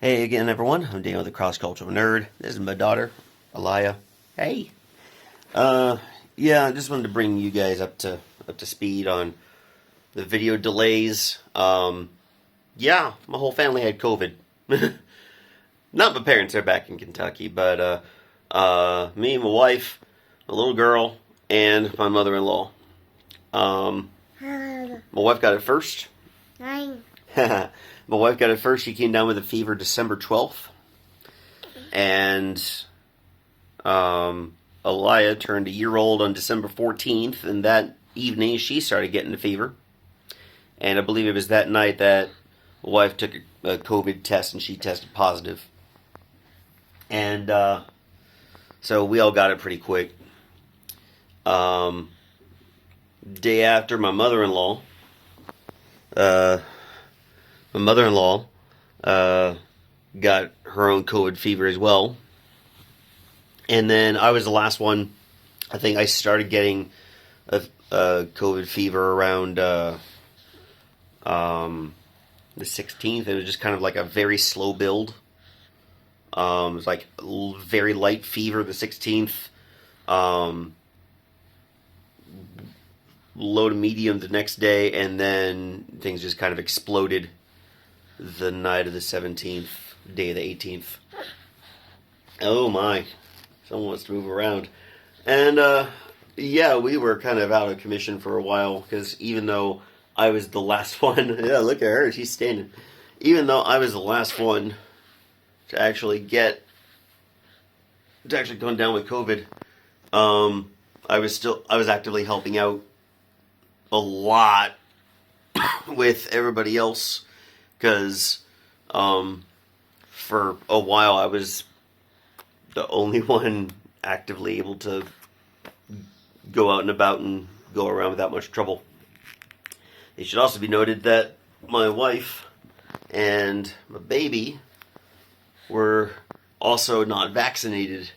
Hey again, everyone. I'm Daniel, the cross-cultural nerd. This is my daughter, Alaia. Hey. Uh, yeah, I just wanted to bring you guys up to speed on the video delays. Yeah, my whole family had COVID. Not my parents; they're back in Kentucky, but me and my wife, a little girl, and my mother-in-law. My wife got it first. Nine. My wife got it first. She came down with a fever December 12th. And Alaia turned a year old on December 14th. And that evening, she started getting the fever. And I believe it was that night that my wife took a COVID test and she tested positive. And so we all got it pretty quick. Day after, uh, my mother-in-law got her own COVID fever as well. And then I was the last one. I think I started getting a COVID fever around the 16th. It was just kind of like a very slow build. It was like very light fever the 16th. Low to medium the next day, and then things just kind of exploded the night of the 17th, day of the 18th. Oh my. Someone wants to move around. And, yeah, we were kind of out of commission for a while, because even though I was the last one, yeah, look at her, she's standing. Even though I was the last one to actually come down with COVID, I was actively helping out a lot with everybody else, because for a while I was the only one actively able to go out and about and go around without much trouble. It should also be noted that my wife and my baby were also not vaccinated,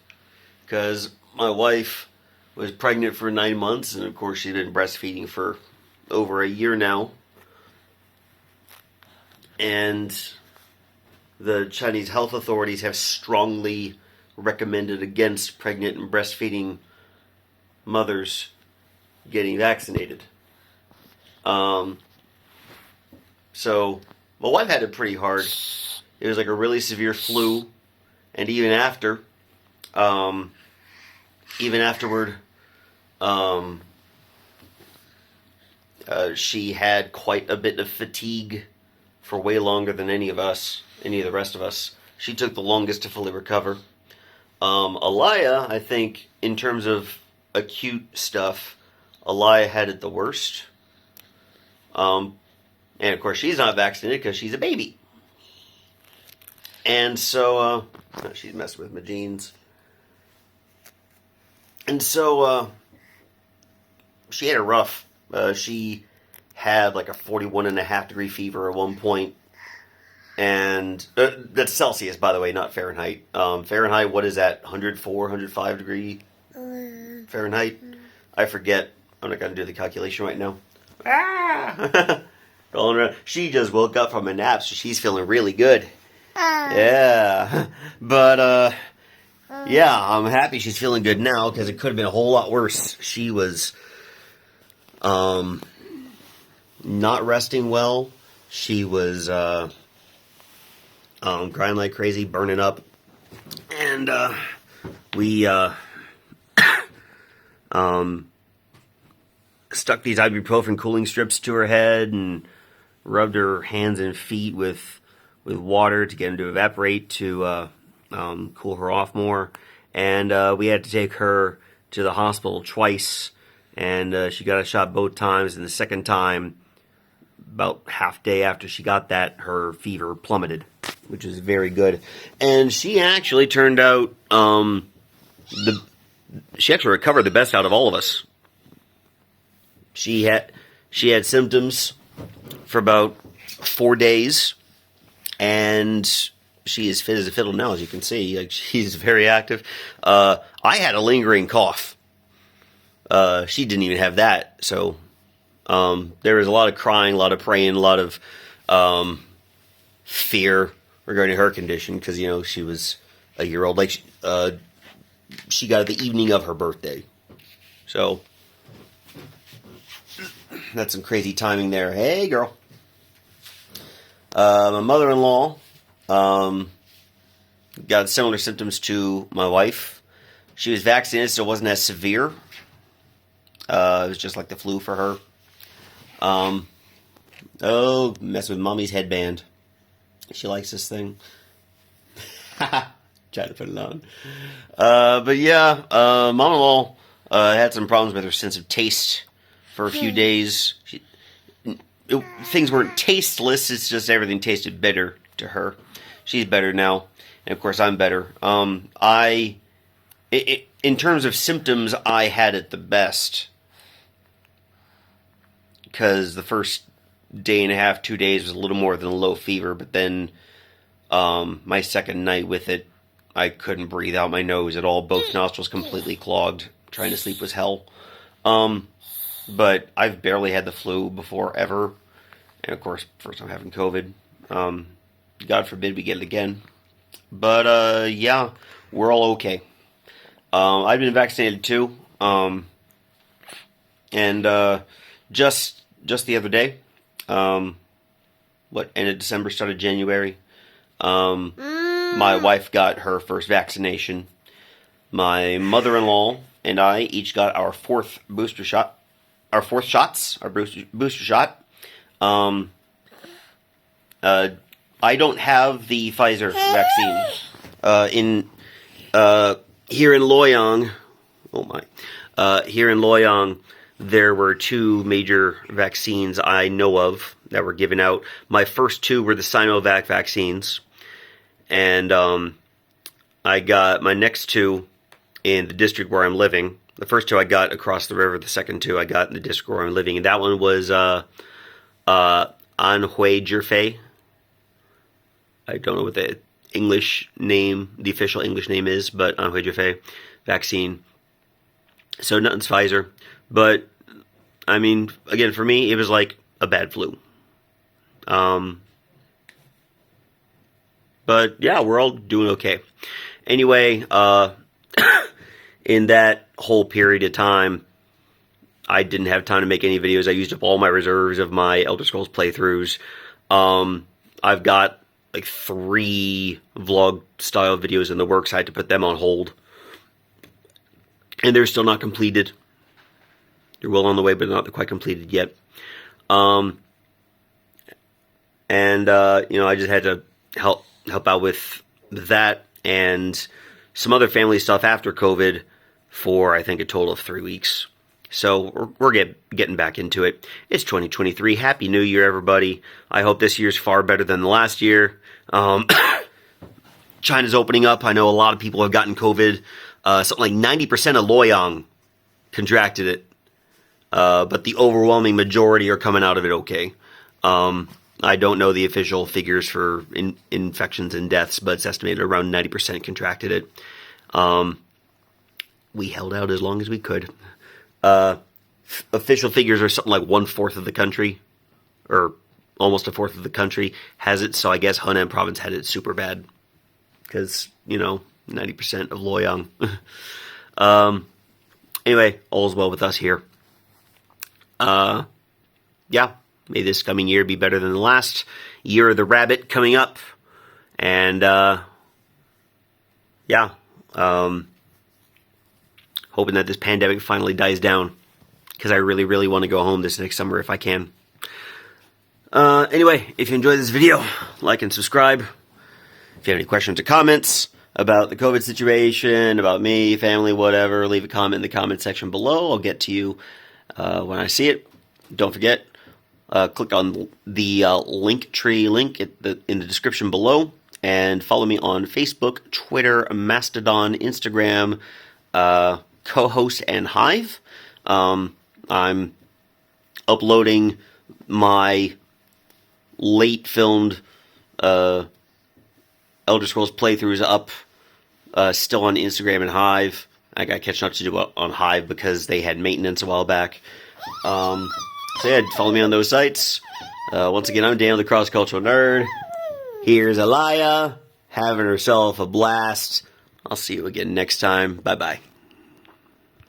because my wife was pregnant for 9 months, and of course she'd been breastfeeding for over a year now. And the Chinese health authorities have strongly recommended against pregnant and breastfeeding mothers getting vaccinated. So my wife had it pretty hard. It was like a really severe flu, and even afterward, she had quite a bit of fatigue for way longer than any of the rest of us. She took the longest to fully recover. Alaia, I think, in terms of acute stuff, Alaia had it the worst. And of course, she's not vaccinated because she's a baby. And so, she's messing with my jeans. And so, she had it rough. She had like a 41.5 degree fever at one point. And that's Celsius, by the way, not Fahrenheit. Fahrenheit, what is that? 104, 105 degree Fahrenheit? I forget. I'm not going to do the calculation right now. Rolling around. She just woke up from a nap, so she's feeling really good. Yeah. But, yeah, I'm happy she's feeling good now, because it could have been a whole lot worse. She was not resting well. She was crying like crazy, burning up. And we stuck these ibuprofen cooling strips to her head and rubbed her hands and feet with water to get them to evaporate to cool her off more. And we had to take her to the hospital twice, and she got a shot both times, and the second time, about half day after she got that, her fever plummeted, which is very good. And she actually turned out, she actually recovered the best out of all of us. She had symptoms for about 4 days, and she is fit as a fiddle now, as you can see. Like, she's very active. I had a lingering cough. She didn't even have that, so there was a lot of crying, a lot of praying, a lot of fear regarding her condition because she was a year old. Like she got it the evening of her birthday, so that's some crazy timing there. Hey, girl. My mother-in-law got similar symptoms to my wife. She was vaccinated, so it wasn't as severe. It was just like the flu for her. Mess with mommy's headband. She likes this thing. Try to put it on. But yeah, mom-in-law had some problems with her sense of taste for a few days. Things weren't tasteless, it's just everything tasted bitter to her. She's better now, and of course I'm better. In terms of symptoms, I had it the best. Because the first day and a half, 2 days was a little more than a low fever, but then my second night with it, I couldn't breathe out my nose at all. Both nostrils completely clogged. Trying to sleep was hell. But I've barely had the flu before, ever. And of course, first time having COVID. God forbid we get it again. But yeah, we're all okay. I've been vaccinated too. And just the other day, end of December, started January, my wife got her first vaccination. My mother-in-law and I each got our fourth shot. I don't have the Pfizer vaccine. Here in Loyang, here in Loyang, there were two major vaccines I know of that were given out. My first two were the Sinovac vaccines, and I got my next two in the district where I'm living. The first two I got across the river. The second two I got in the district where I'm living, and that one was Anhui Zhifei. I don't know what the English name, the official English name is, but Anhui Zhifei vaccine. So nothing's Pfizer, but I mean, again, for me, it was like a bad flu. But yeah, we're all doing okay. Anyway, in that whole period of time, I didn't have time to make any videos. I used up all my reserves of my Elder Scrolls playthroughs. I've got like 3 vlog-style videos in the works. I had to put them on hold. And they're still not completed. They're well on the way, but not quite completed yet. I just had to help out with that and some other family stuff after COVID for, I think, a total of 3 weeks. So we're getting back into it. It's 2023. Happy New Year, everybody. I hope this year's far better than the last year. China's opening up. I know a lot of people have gotten COVID. Something like 90% of Loyang contracted it. But the overwhelming majority are coming out of it okay. I don't know the official figures for infections and deaths, but it's estimated around 90% contracted it. We held out as long as we could. Official figures are something like 1/4 of the country, or almost 1/4 of the country has it, so I guess Hunan province had it super bad. Because, 90% of Loyang. Anyway, all's well with us here. Yeah, may this coming year be better than the last. Year of the rabbit coming up. And, yeah. Hoping that this pandemic finally dies down. Because I really, really want to go home this next summer if I can. Anyway, if you enjoyed this video, like and subscribe. If you have any questions or comments about the COVID situation, about me, family, whatever, leave a comment in the comment section below. I'll get to you when I see it. Don't forget, click on the Linktree link in the description below. And follow me on Facebook, Twitter, Mastodon, Instagram, co-host, and Hive. I'm uploading my late filmed Elder Scrolls playthroughs up still on Instagram and Hive. I got catching up to do on Hive because they had maintenance a while back. So yeah, follow me on those sites. Once again, I'm Dan, the cross-cultural nerd. Here's Alaia having herself a blast. I'll see you again next time. Bye-bye.